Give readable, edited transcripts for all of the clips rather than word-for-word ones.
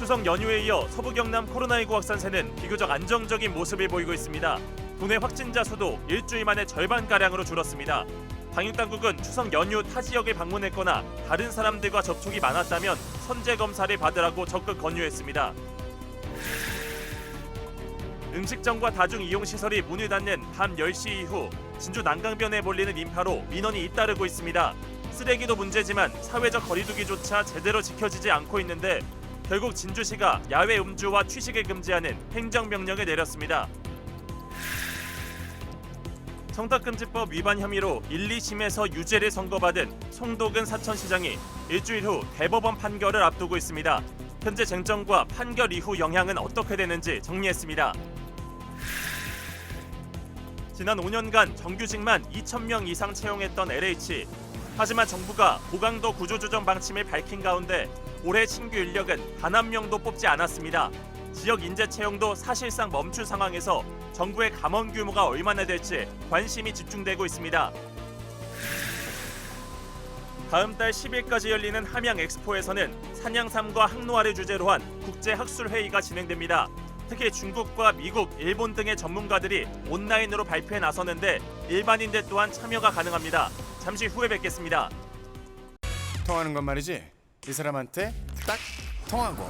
추석 연휴에 이어 서부 경남 코로나19 확산세는 비교적 안정적인 모습을 보이고 있습니다. 국내 확진자 수도 일주일 만에 절반가량으로 줄었습니다. 방역당국은 추석 연휴 타 지역을 방문했거나 다른 사람들과 접촉이 많았다면 선제 검사를 받으라고 적극 권유했습니다. 음식점과 다중이용시설이 문을 닫는 밤 10시 이후 진주 난강변에 몰리는 인파로 민원이 잇따르고 있습니다. 쓰레기도 문제지만 사회적 거리두기조차 제대로 지켜지지 않고 있는데 결국 진주시가 야외 음주와 취식을 금지하는 행정명령을 내렸습니다. 청탁금지법 위반 혐의로 1, 2심에서 유죄를 선고받은 송도근 사천시장이 일주일 후 대법원 판결을 앞두고 있습니다. 현재 쟁점과 판결 이후 영향은 어떻게 되는지 정리했습니다. 지난 5년간 정규직만 2,000명 이상 채용했던 LH. 하지만 정부가 고강도 구조조정 방침을 밝힌 가운데 올해 신규 인력은 단 한 명도 뽑지 않았습니다. 지역 인재 채용도 사실상 멈춘 상황에서 정부의 감원 규모가 얼마나 될지 관심이 집중되고 있습니다. 다음 달 10일까지 열리는 함양 엑스포에서는 산양삼과 항노화를 주제로 한 국제학술회의가 진행됩니다. 특히 중국과 미국, 일본 등의 전문가들이 온라인으로 발표에 나서는데 일반인들 또한 참여가 가능합니다. 잠시 후에 뵙겠습니다. 통하는 건 말이지. 이 사람한테 딱 통하고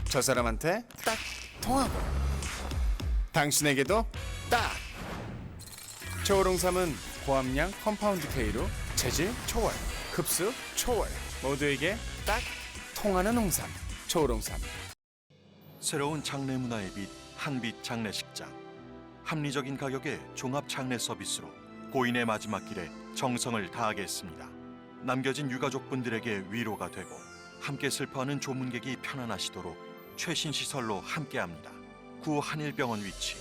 저 사람한테 딱 통하고 당신에게도 딱. 초월홍삼은 고함량 컴파운드 K로 체질 초월, 흡수 초월, 모두에게 딱 통하는 홍삼. 초월홍삼. 새로운 장례 문화의 빛 한빛 장례식장. 합리적인 가격의 종합 장례 서비스로 고인의 마지막 길에 정성을 다하겠습니다. 남겨진 유가족분들에게 위로가 되고 함께 슬퍼하는 조문객이 편안하시도록 최신 시설로 함께합니다. 구 한일병원 위치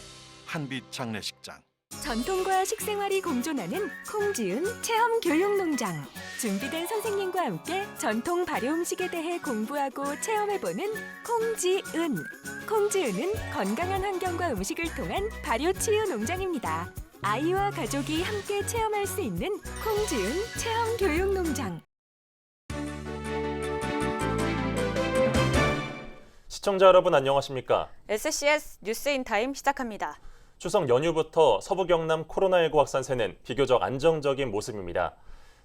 한빛 장례식장. 전통과 식생활이 공존하는 콩지은 체험교육농장. 준비된 선생님과 함께 전통 발효 음식에 대해 공부하고 체험해보는 콩지은. 콩지은은 건강한 환경과 음식을 통한 발효치유 농장입니다. 아이와 가족이 함께 체험할 수 있는 콩지은 체험교육농장. 시청자 여러분 안녕하십니까? SCS 뉴스인타임 시작합니다. 추석 연휴부터 서부 경남 코로나19 확산세는 비교적 안정적인 모습입니다.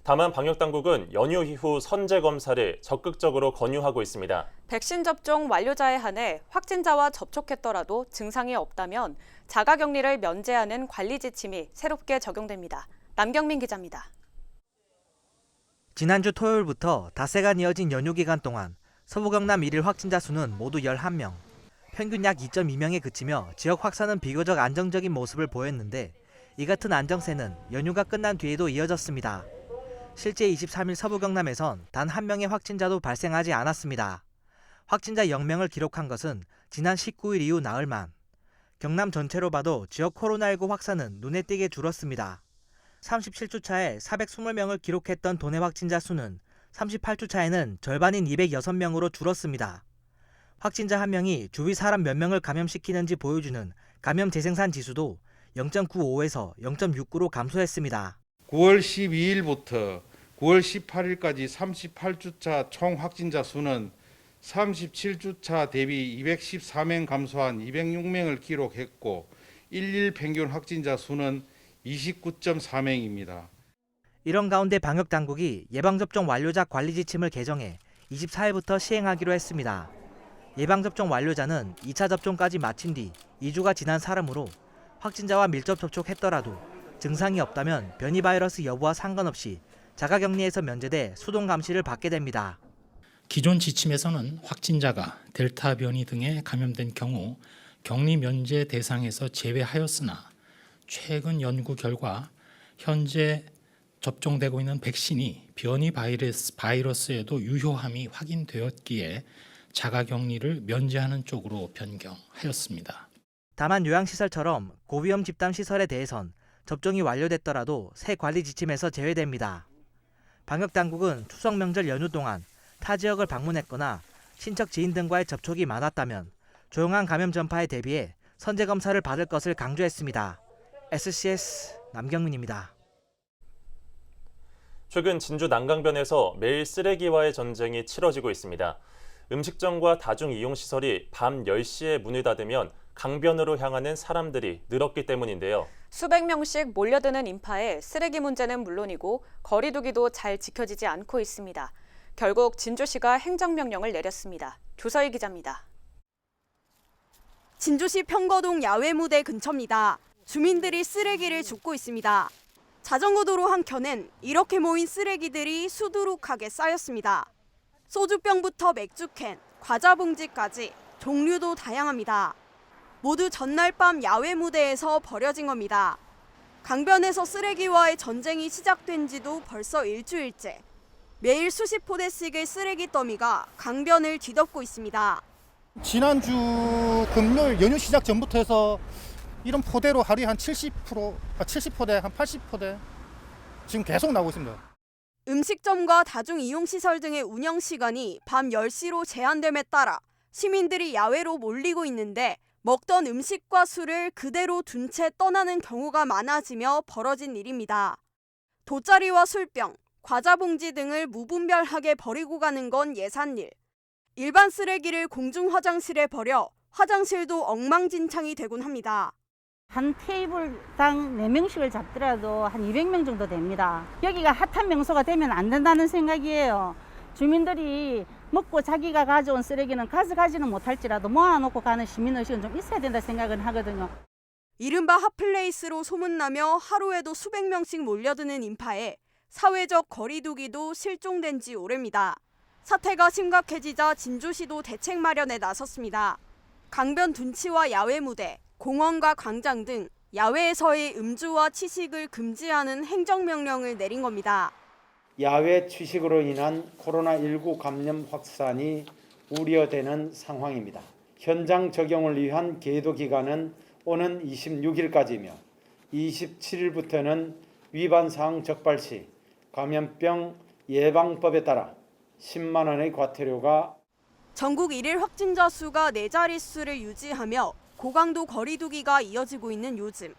다만 방역당국은 연휴 이후 선제 검사를 적극적으로 권유하고 있습니다. 백신 접종 완료자에 한해 확진자와 접촉했더라도 증상이 없다면 자가격리를 면제하는 관리 지침이 새롭게 적용됩니다. 남경민 기자입니다. 지난주 토요일부터 닷새간 이어진 연휴 기간 동안 서부 경남 일일 확진자 수는 모두 11명. 평균 약 2.2명에 그치며 지역 확산은 비교적 안정적인 모습을 보였는데 이 같은 안정세는 연휴가 끝난 뒤에도 이어졌습니다. 실제 23일 서부 경남에선 단 한 명의 확진자도 발생하지 않았습니다. 확진자 0명을 기록한 것은 지난 19일 이후 나흘 만. 경남 전체로 봐도 지역 코로나19 확산은 눈에 띄게 줄었습니다. 37주 차에 420명을 기록했던 도내 확진자 수는 38주 차에는 절반인 206명으로 줄었습니다. 확진자 한 명이 주위 사람 몇 명을 감염시키는지 보여주는 감염 재생산 지수도 0.95에서 0.69로 감소했습니다. 9월 12일부터 9월 18일까지 38주차 총 확진자 수는 37주차 대비 214명 감소한 206명을 기록했고 일일 평균 확진자 수는 29.4명입니다. 이런 가운데 방역당국이 예방접종 완료자 관리 지침을 개정해 24일부터 시행하기로 했습니다. 예방접종 완료자는 2차 접종까지 마친 뒤 2주가 지난 사람으로 확진자와 밀접 접촉했더라도 증상이 없다면 변이 바이러스 여부와 상관없이 자가격리에서 면제돼 수동 감시를 받게 됩니다. 기존 지침에서는 확진자가 델타 변이 등에 감염된 경우 격리 면제 대상에서 제외하였으나 최근 연구 결과 현재 접종되고 있는 백신이 변이 바이러스에도 유효함이 확인되었기에 자가격리를 면제하는 쪽으로 변경하였습니다. 다만 요양시설처럼 고위험 집단시설에 대해선 접종이 완료됐더라도 새 관리 지침에서 제외됩니다. 방역당국은 추석 명절 연휴 동안 타 지역을 방문했거나 친척 지인 등과의 접촉이 많았다면 조용한 감염 전파에 대비해 선제 검사를 받을 것을 강조했습니다. SCS 남경민입니다. 최근 진주 난강변에서 매일 쓰레기와의 전쟁이 치러지고 있습니다. 음식점과 다중이용시설이 밤 10시에 문을 닫으면 강변으로 향하는 사람들이 늘었기 때문인데요. 수백 명씩 몰려드는 인파에 쓰레기 문제는 물론이고 거리 두기도 잘 지켜지지 않고 있습니다. 결국 진주시가 행정명령을 내렸습니다. 조서희 기자입니다. 진주시 평거동 야외무대 근처입니다. 주민들이 쓰레기를 줍고 있습니다. 자전거 도로 한켠엔 이렇게 모인 쓰레기들이 수두룩하게 쌓였습니다. 소주병부터 맥주캔, 과자 봉지까지 종류도 다양합니다. 모두 전날 밤 야외 무대에서 버려진 겁니다. 강변에서 쓰레기와의 전쟁이 시작된 지도 벌써 일주일째. 매일 수십 포대씩의 쓰레기 더미가 강변을 뒤덮고 있습니다. 지난주 금요일 연휴 시작 전부터 해서 이런 포대로 하루에 한 70포대, 한 80포대 지금 계속 나오고 있습니다. 음식점과 다중이용시설 등의 운영 시간이 밤 10시로 제한됨에 따라 시민들이 야외로 몰리고 있는데 먹던 음식과 술을 그대로 둔 채 떠나는 경우가 많아지며 벌어진 일입니다. 돗자리와 술병, 과자 봉지 등을 무분별하게 버리고 가는 건 예산일. 일반 쓰레기를 공중 화장실에 버려 화장실도 엉망진창이 되곤 합니다. 한 테이블당 4명씩을 잡더라도 한 200명 정도 됩니다. 여기가 핫한 명소가 되면 안 된다는 생각이에요. 주민들이 먹고 자기가 가져온 쓰레기는 가져가지는 못할지라도 모아놓고 가는 시민의식은 좀 있어야 된다 생각은 하거든요. 이른바 핫플레이스로 소문나며 하루에도 수백 명씩 몰려드는 인파에 사회적 거리 두기도 실종된 지 오래입니다. 사태가 심각해지자 진주시도 대책 마련에 나섰습니다. 강변 둔치와 야외 무대, 공원과 광장 등 야외에서의 음주와 취식을 금지하는 행정명령을 내린 겁니다. 야외 취식으로 인한 코로나19 감염 확산이 우려되는 상황입니다. 현장 적용을 위한 계도 기간은 오는 26일까지며 27일부터는 위반 사항 적발 시 감염병 예방법에 따라 10만 원의 과태료가 전국 1일 확진자 수가 4자릿수를 유지하며 고강도 거리 두기가 이어지고 있는 요즘.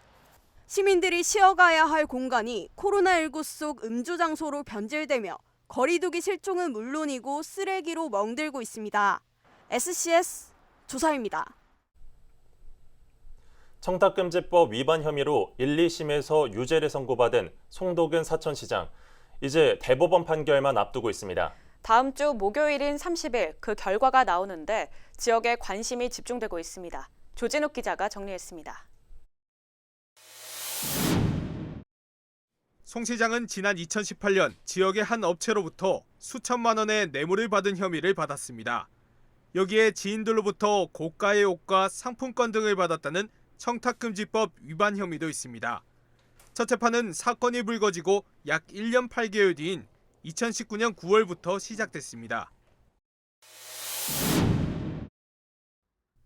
시민들이 쉬어가야 할 공간이 코로나19 속 음주 장소로 변질되며 거리 두기 실종은 물론이고 쓰레기로 멍들고 있습니다. SCS 조사입니다. 청탁금지법 위반 혐의로 1, 2심에서 유죄를 선고받은 송도근 사천시장. 이제 대법원 판결만 앞두고 있습니다. 다음 주 목요일인 30일 그 결과가 나오는데 지역에 관심이 집중되고 있습니다. 조진욱 기자가 정리했습니다. 송 시장은 지난 2018년 지역의 한 업체로부터 수천만 원의 뇌물을 받은 혐의를 받았습니다. 여기에 지인들로부터 고가의 옷과 상품권 등을 받았다는 청탁금지법 위반 혐의도 있습니다. 첫 재판은 사건이 불거지고 약 1년 8개월 뒤인 2019년 9월부터 시작됐습니다.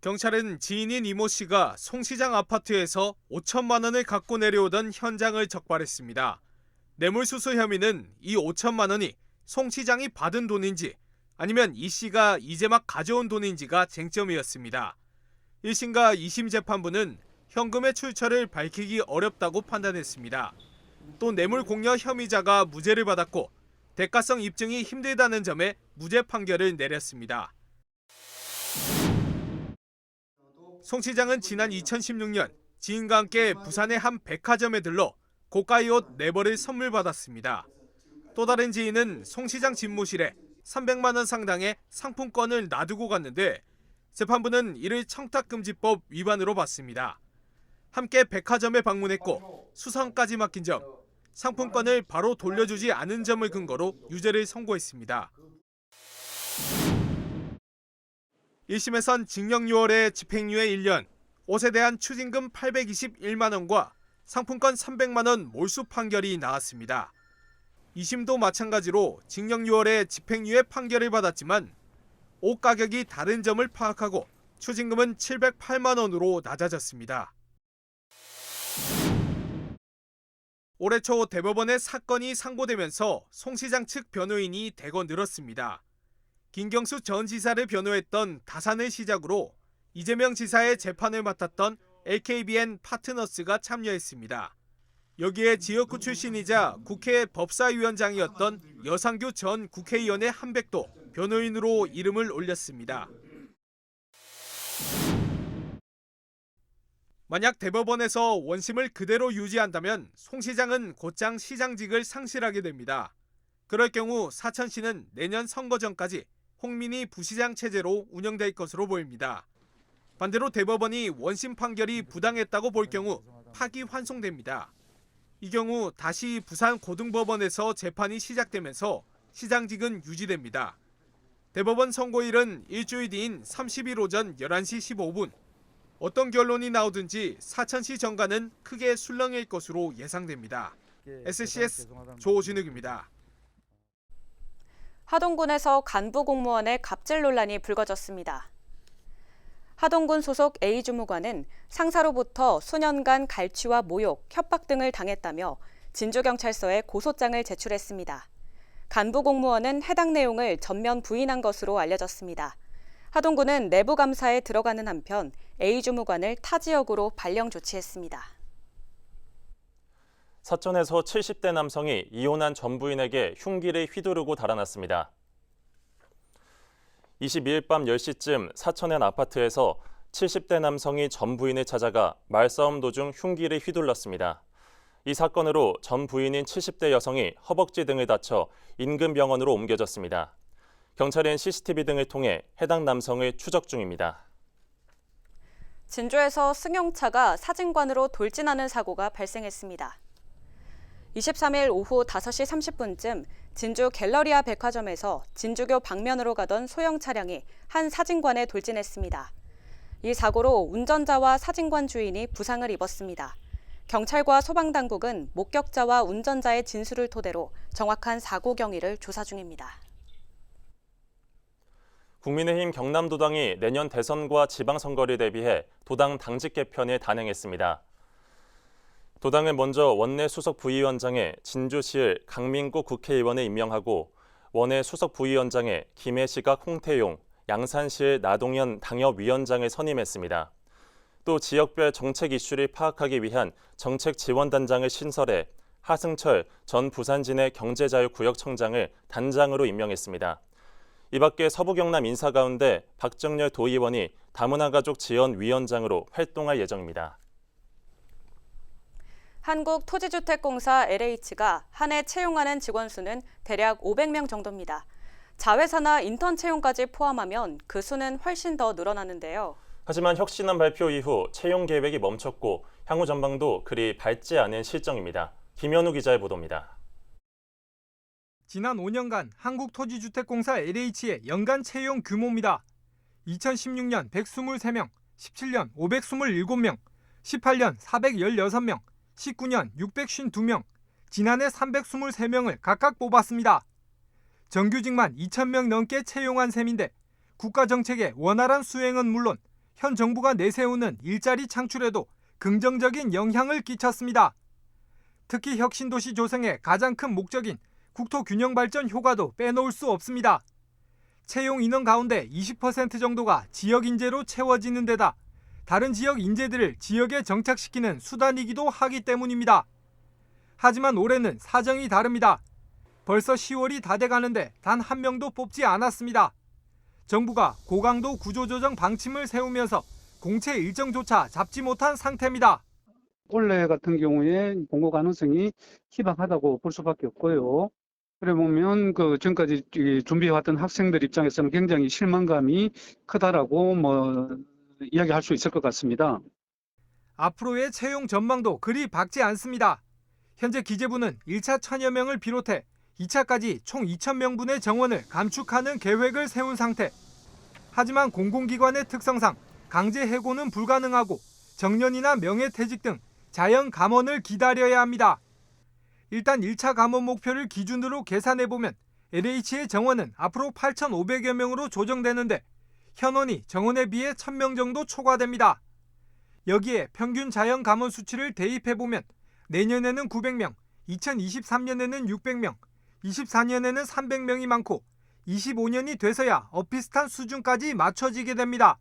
경찰은 지인인 이모 씨가 송 시장 아파트에서 5천만 원을 갖고 내려오던 현장을 적발했습니다. 뇌물수수 혐의는 이 5천만 원이 송 시장이 받은 돈인지 아니면 이 씨가 이제 막 가져온 돈인지가 쟁점이었습니다. 1심과 2심 재판부는 현금의 출처를 밝히기 어렵다고 판단했습니다. 또 뇌물 공여 혐의자가 무죄를 받았고 대가성 입증이 힘들다는 점에 무죄 판결을 내렸습니다. 송 시장은 지난 2016년 지인과 함께 부산의 한 백화점에 들러 고가의 옷 4벌을 선물 받았습니다. 또 다른 지인은 송 시장 집무실에 300만 원 상당의 상품권을 놔두고 갔는데 재판부는 이를 청탁금지법 위반으로 봤습니다. 함께 백화점에 방문했고 수상까지 맡긴 점, 상품권을 바로 돌려주지 않은 점을 근거로 유죄를 선고했습니다. 1심에선 징역 6월에 집행유예 1년, 옷에 대한 추징금 821만 원과 상품권 300만 원 몰수 판결이 나왔습니다. 2심도 마찬가지로 징역 6월에 집행유예 판결을 받았지만 옷 가격이 다른 점을 파악하고 추징금은 708만 원으로 낮아졌습니다. 올해 초 대법원에 사건이 상고되면서 송 시장 측 변호인이 대거 늘었습니다. 김경수 전 지사를 변호했던 다산을 시작으로 이재명 지사의 재판을 맡았던 LKBN 파트너스가 참여했습니다. 여기에 지역구 출신이자 국회 법사위원장이었던 여상규 전 국회의원의 한백도 변호인으로 이름을 올렸습니다. 만약 대법원에서 원심을 그대로 유지한다면 송 시장은 곧장 시장직을 상실하게 됩니다. 그럴 경우 사천시는 내년 선거 전까지 홍민희 부시장 체제로 운영될 것으로 보입니다. 반대로 대법원이 원심 판결이 부당했다고 볼 경우 파기환송됩니다. 이 경우 다시 부산 고등법원에서 재판이 시작되면서 시장직은 유지됩니다. 대법원 선고일은 일주일 뒤인 30일 오전 11시 15분. 어떤 결론이 나오든지 사천시 정가는 크게 술렁일 것으로 예상됩니다. SCS 조진욱입니다. 하동군에서 간부 공무원의 갑질 논란이 불거졌습니다. 하동군 소속 A주무관은 상사로부터 수년간 갈취와 모욕, 협박 등을 당했다며 진주경찰서에 고소장을 제출했습니다. 간부 공무원은 해당 내용을 전면 부인한 것으로 알려졌습니다. 하동군은 내부 감사에 들어가는 한편 A주무관을 타 지역으로 발령 조치했습니다. 사천에서 70대 남성이 이혼한 전 부인에게 흉기를 휘두르고 달아났습니다. 22일 밤 10시쯤 사천의 아파트에서 70대 남성이 전 부인을 찾아가 말싸움 도중 흉기를 휘둘렀습니다. 이 사건으로 전 부인인 70대 여성이 허벅지 등을 다쳐 인근 병원으로 옮겨졌습니다. 경찰은 CCTV 등을 통해 해당 남성을 추적 중입니다. 진주에서 승용차가 사진관으로 돌진하는 사고가 발생했습니다. 23일 오후 5시 30분쯤 진주 갤러리아 백화점에서 진주교 방면으로 가던 소형 차량이 한 사진관에 돌진했습니다. 이 사고로 운전자와 사진관 주인이 부상을 입었습니다. 경찰과 소방당국은 목격자와 운전자의 진술을 토대로 정확한 사고 경위를 조사 중입니다. 국민의힘 경남도당이 내년 대선과 지방선거를 대비해 도당 당직 개편을 단행했습니다. 도당은 먼저 원내 수석 부위원장에 진주시을 강민국 국회의원을 임명하고 원내 수석 부위원장에 김해시각 홍태용, 양산시을 나동현 당협위원장을 선임했습니다. 또 지역별 정책 이슈를 파악하기 위한 정책지원단장을 신설해 하승철 전 부산진해 경제자유구역청장을 단장으로 임명했습니다. 이 밖에 서부경남 인사 가운데 박정렬 도의원이 다문화가족 지원위원장으로 활동할 예정입니다. 한국토지주택공사 LH가 한 해 채용하는 직원 수는 대략 500명 정도입니다. 자회사나 인턴 채용까지 포함하면 그 수는 훨씬 더 늘어나는데요. 하지만 혁신안 발표 이후 채용 계획이 멈췄고 향후 전망도 그리 밝지 않은 실정입니다. 김현우 기자의 보도입니다. 지난 5년간 한국토지주택공사 LH의 연간 채용 규모입니다. 2016년 123명, 17년 527명, 18년 416명, 19년 652명, 지난해 323명을 각각 뽑았습니다. 정규직만 2,000명 넘게 채용한 셈인데 국가정책의 원활한 수행은 물론 현 정부가 내세우는 일자리 창출에도 긍정적인 영향을 끼쳤습니다. 특히 혁신도시 조성의 가장 큰 목적인 국토균형 발전 효과도 빼놓을 수 없습니다. 채용 인원 가운데 20% 정도가 지역 인재로 채워지는 데다 다른 지역 인재들을 지역에 정착시키는 수단이기도 하기 때문입니다. 하지만 올해는 사정이 다릅니다. 벌써 10월이 다 돼가는데 단 한 명도 뽑지 않았습니다. 정부가 고강도 구조조정 방침을 세우면서 공채 일정조차 잡지 못한 상태입니다. 올해 같은 경우에 공고 가능성이 희박하다고 볼 수밖에 없고요. 그래 보면 지금까지 준비해왔던 학생들 입장에서는 굉장히 실망감이 크다라고 이야기할 수 있을 것 같습니다. 앞으로의 채용 전망도 그리 밝지 않습니다. 현재 기재부는 1차 1,000여 명을 비롯해 2차까지 총 2,000명분의 정원을 감축하는 계획을 세운 상태. 하지만 공공기관의 특성상 강제 해고는 불가능하고 정년이나 명예퇴직 등 자연 감원을 기다려야 합니다. 일단 1차 감원 목표를 기준으로 계산해보면 LH의 정원은 앞으로 8,500여 명으로 조정되는데 현원이 정원에 비해 1,000명 정도 초과됩니다. 여기에 평균 자연 감원 수치를 대입해보면 내년에는 900명, 2023년에는 600명, 24년에는 300명이 많고 25년이 돼서야 비슷한 수준까지 맞춰지게 됩니다.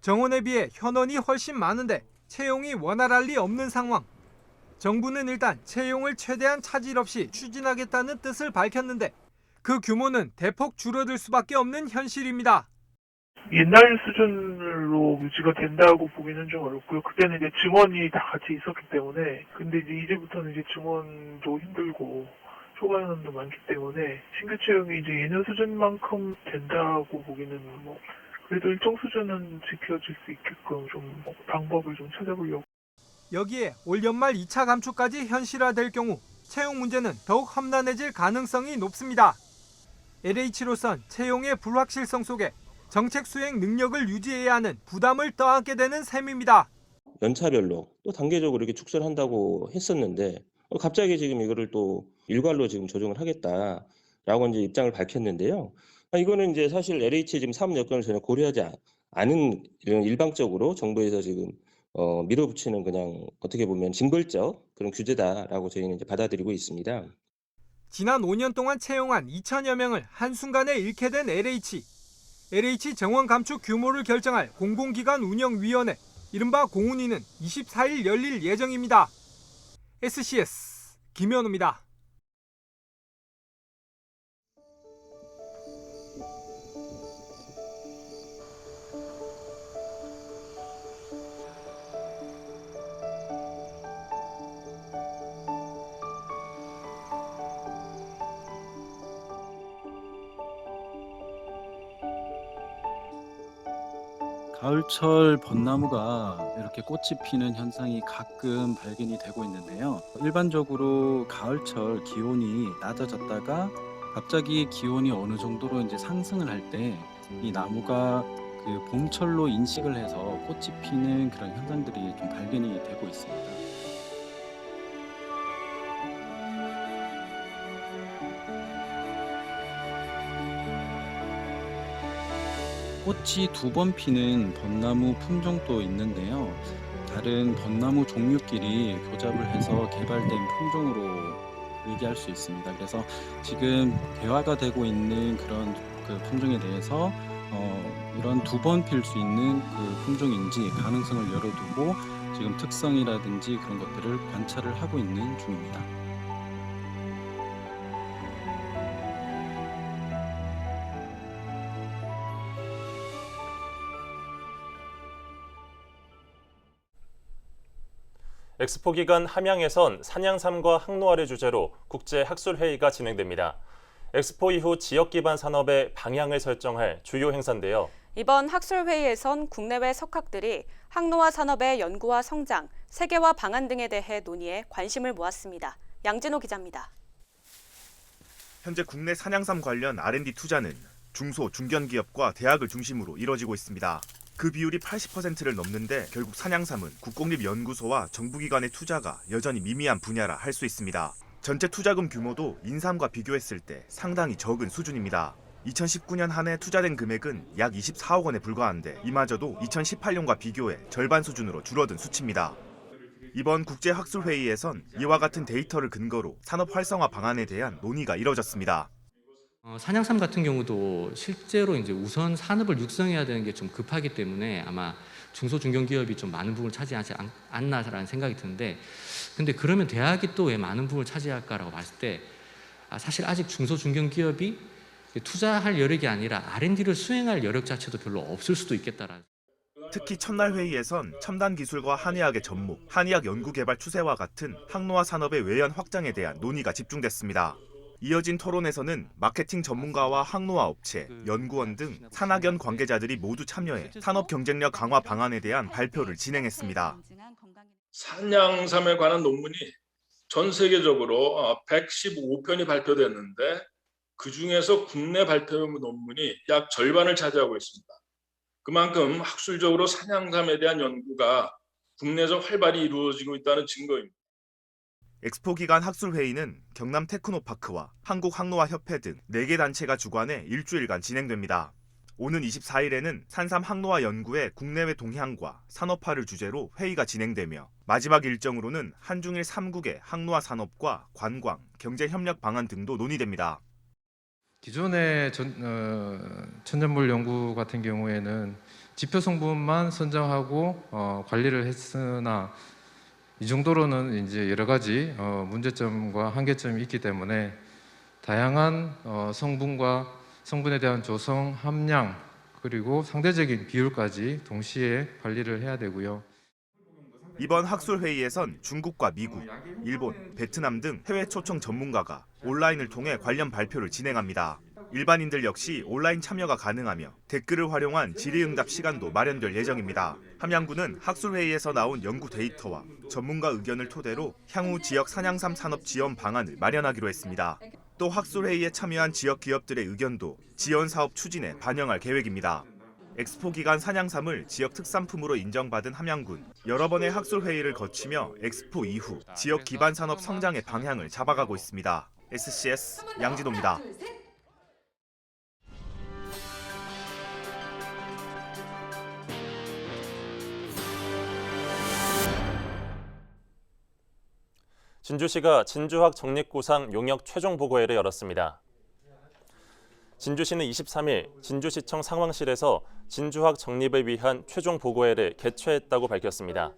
정원에 비해 현원이 훨씬 많은데 채용이 원활할 리 없는 상황. 정부는 일단 채용을 최대한 차질 없이 추진하겠다는 뜻을 밝혔는데 그 규모는 대폭 줄어들 수밖에 없는 현실입니다. 옛날 수준으로 유지가 된다고 보기는 좀 어렵고요. 그때는 이제 증원이 다 같이 있었기 때문에, 근데 이제부터는 이제 증원도 힘들고 초과 인원도 많기 때문에 신규 채용이 이제 예년 수준만큼 된다고 보기는 그래도 일정 수준은 지켜질 수 있게끔 좀 방법을 좀 찾아보려고. 여기에 올 연말 2차 감축까지 현실화될 경우 채용 문제는 더욱 험난해질 가능성이 높습니다. LH로선 채용의 불확실성 속에 정책 수행 능력을 유지해야 하는 부담을 떠안게 되는 셈입니다. 연차별로 또 단계적으로 이렇게 축소를 한다고 했었는데 갑자기 지금 이거를 또 일괄로 지금 조정을 하겠다라고 이제 입장을 밝혔는데요. 이거는 이제 사실 LH 지금 사업 여건을 전혀 고려하지 않은 이런 일방적으로 정부에서 지금 밀어붙이는 그냥 어떻게 보면 징벌적 그런 규제다라고 저희는 이제 받아들이고 있습니다. 지난 5년 동안 채용한 2천여 명을 한순간에 잃게 된 LH 정원 감축 규모를 결정할 공공기관 운영위원회, 이른바 공운위는 24일 열릴 예정입니다. SCS 김현우입니다. 가을철 벚나무가 이렇게 꽃이 피는 현상이 가끔 발견이 되고 있는데요. 일반적으로 가을철 기온이 낮아졌다가 갑자기 기온이 어느 정도로 이제 상승을 할 때 이 나무가 그 봄철로 인식을 해서 꽃이 피는 그런 현상들이 좀 발견이 되고 있습니다. 꽃이 2번 피는 벚나무 품종도 있는데요. 다른 벚나무 종류끼리 교잡을 해서 개발된 품종으로 얘기할 수 있습니다. 그래서 지금 개화가 되고 있는 그런 그 품종에 대해서 이런 2번 필 수 있는 그 품종인지 가능성을 열어두고 지금 특성이라든지 그런 것들을 관찰을 하고 있는 중입니다. 엑스포 기간 함양에선 산양삼과 항노화를 주제로 국제학술회의가 진행됩니다. 엑스포 이후 지역 기반 산업의 방향을 설정할 주요 행사인데요. 이번 학술회의에선 국내외 석학들이 항노화 산업의 연구와 성장, 세계화 방안 등에 대해 논의해 관심을 모았습니다. 양진호 기자입니다. 현재 국내 산양삼 관련 R&D 투자는 중소, 중견기업과 대학을 중심으로 이뤄지고 있습니다. 그 비율이 80%를 넘는데 결국 산양삼은 국공립연구소와 정부기관의 투자가 여전히 미미한 분야라 할 수 있습니다. 전체 투자금 규모도 인삼과 비교했을 때 상당히 적은 수준입니다. 2019년 한 해 투자된 금액은 약 24억 원에 불과한데 이마저도 2018년과 비교해 절반 수준으로 줄어든 수치입니다. 이번 국제학술회의에선 이와 같은 데이터를 근거로 산업 활성화 방안에 대한 논의가 이뤄졌습니다. 산양삼 같은 경우도 실제로 이제 우선 산업을 육성해야 되는 게 좀 급하기 때문에 아마 중소 중견기업이 좀 많은 부분을 차지하지 않나라는 생각이 드는데, 근데 그러면 대학이 또 왜 많은 부분을 차지할까라고 봤을 때 사실 아직 중소 중견기업이 투자할 여력이 아니라 R&D를 수행할 여력 자체도 별로 없을 수도 있겠다라는. 특히 첫날 회의에선 첨단 기술과 한의학의 접목, 한의학 연구개발 추세와 같은 항노화 산업의 외연 확장에 대한 논의가 집중됐습니다. 이어진 토론에서는 마케팅 전문가와 항노화 업체, 연구원 등 산학연 관계자들이 모두 참여해 산업 경쟁력 강화 방안에 대한 발표를 진행했습니다. 산양삼에 관한 논문이 전 세계적으로 115편이 발표됐는데 그중에서 국내 발표 논문이 약 절반을 차지하고 있습니다. 그만큼 학술적으로 산양삼에 대한 연구가 국내에서 활발히 이루어지고 있다는 증거입니다. 엑스포 기간 학술회의는 경남 테크노파크와 한국항노화협회 등 4개 단체가 주관해 일주일간 진행됩니다. 오는 24일에는 산삼 항노화 연구의 국내외 동향과 산업화를 주제로 회의가 진행되며 마지막 일정으로는 한중일 3국의 항노화 산업과 관광, 경제 협력 방안 등도 논의됩니다. 기존의 천연물 연구 같은 경우에는 지표 성분만 선정하고 관리를 했으나 이 정도로는 이제 여러 가지 문제점과 한계점이 있기 때문에 다양한 성분에 대한 조성, 함량, 그리고 상대적인 비율까지 동시에 관리를 해야 되고요. 이번 학술회의에선 중국과 미국, 일본, 베트남 등 해외 초청 전문가가 온라인을 통해 관련 발표를 진행합니다. 일반인들 역시 온라인 참여가 가능하며 댓글을 활용한 질의응답 시간도 마련될 예정입니다. 함양군은 학술회의에서 나온 연구 데이터와 전문가 의견을 토대로 향후 지역 산양삼 산업 지원 방안을 마련하기로 했습니다. 또 학술회의에 참여한 지역 기업들의 의견도 지원 사업 추진에 반영할 계획입니다. 엑스포 기간 산양삼을 지역 특산품으로 인정받은 함양군. 여러 번의 학술회의를 거치며 엑스포 이후 지역 기반 산업 성장의 방향을 잡아가고 있습니다. SCS 양진호입니다. 진주시가 진주학 적립구상 용역 최종 보고회를 열었습니다. 진주시는 23일 진주시청 상황실에서 진주학 적립을 위한 최종 보고회를 개최했다고 밝혔습니다.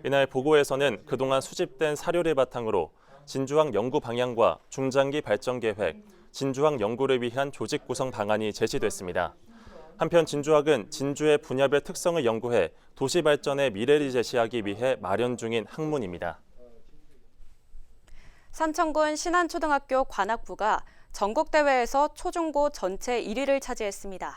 이날 보고회에서는 그동안 수집된 사료를 바탕으로 진주학 연구 방향과 중장기 발전 계획, 진주학 연구를 위한 조직 구성 방안이 제시됐습니다. 한편 진주학은 진주의 분야별 특성을 연구해 도시 발전의 미래를 제시하기 위해 마련 중인 학문입니다. 산청군 신안초등학교 관악부가 전국대회에서 초중고 전체 1위를 차지했습니다.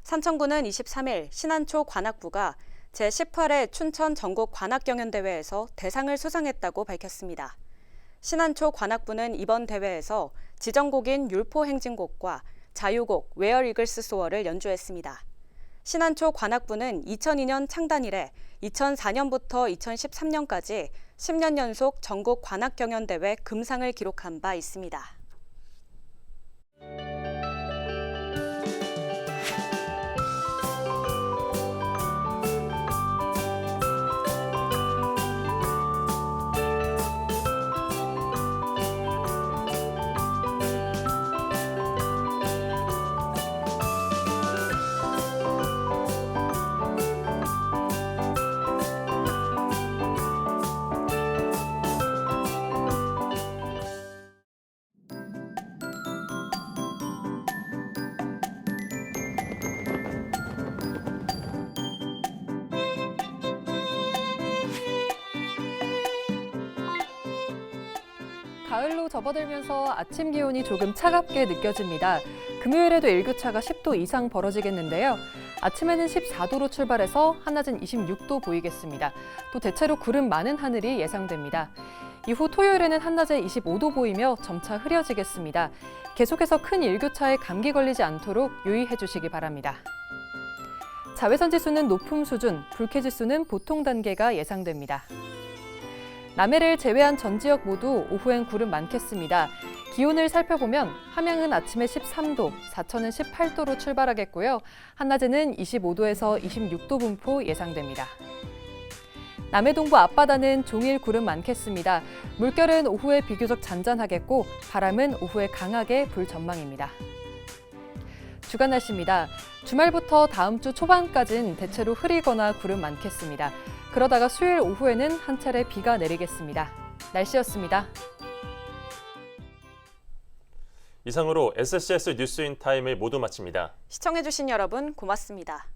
산청군은 23일 신안초 관악부가 제18회 춘천 전국 관악경연대회에서 대상을 수상했다고 밝혔습니다. 신안초 관악부는 이번 대회에서 지정곡인 율포행진곡과 자유곡 웨어 이글스 소어를 연주했습니다. 신안초 관악부는 2002년 창단 이래 2004년부터 2013년까지 10년 연속 전국 관악경연대회 금상을 기록한 바 있습니다. 가을로 접어들면서 아침 기온이 조금 차갑게 느껴집니다. 금요일에도 일교차가 10도 이상 벌어지겠는데요. 아침에는 14도로 출발해서 한낮은 26도 보이겠습니다. 또 대체로 구름 많은 하늘이 예상됩니다. 이후 토요일에는 한낮에 25도 보이며 점차 흐려지겠습니다. 계속해서 큰 일교차에 감기 걸리지 않도록 유의해 주시기 바랍니다. 자외선 지수는 높음 수준, 불쾌 지수는 보통 단계가 예상됩니다. 남해를 제외한 전 지역 모두 오후엔 구름 많겠습니다. 기온을 살펴보면 함양은 아침에 13도, 사천은 18도로 출발하겠고요. 한낮에는 25도에서 26도 분포 예상됩니다. 남해 동부 앞바다는 종일 구름 많겠습니다. 물결은 오후에 비교적 잔잔하겠고 바람은 오후에 강하게 불 전망입니다. 주간 날씨입니다. 주말부터 다음 주 초반까지는 대체로 흐리거나 구름 많겠습니다. 그러다가 수요일 오후에는 한 차례 비가 내리겠습니다. 날씨였습니다. 이상으로 SCS 뉴스인타임을 모두 마칩니다. 시청해주신 여러분 고맙습니다.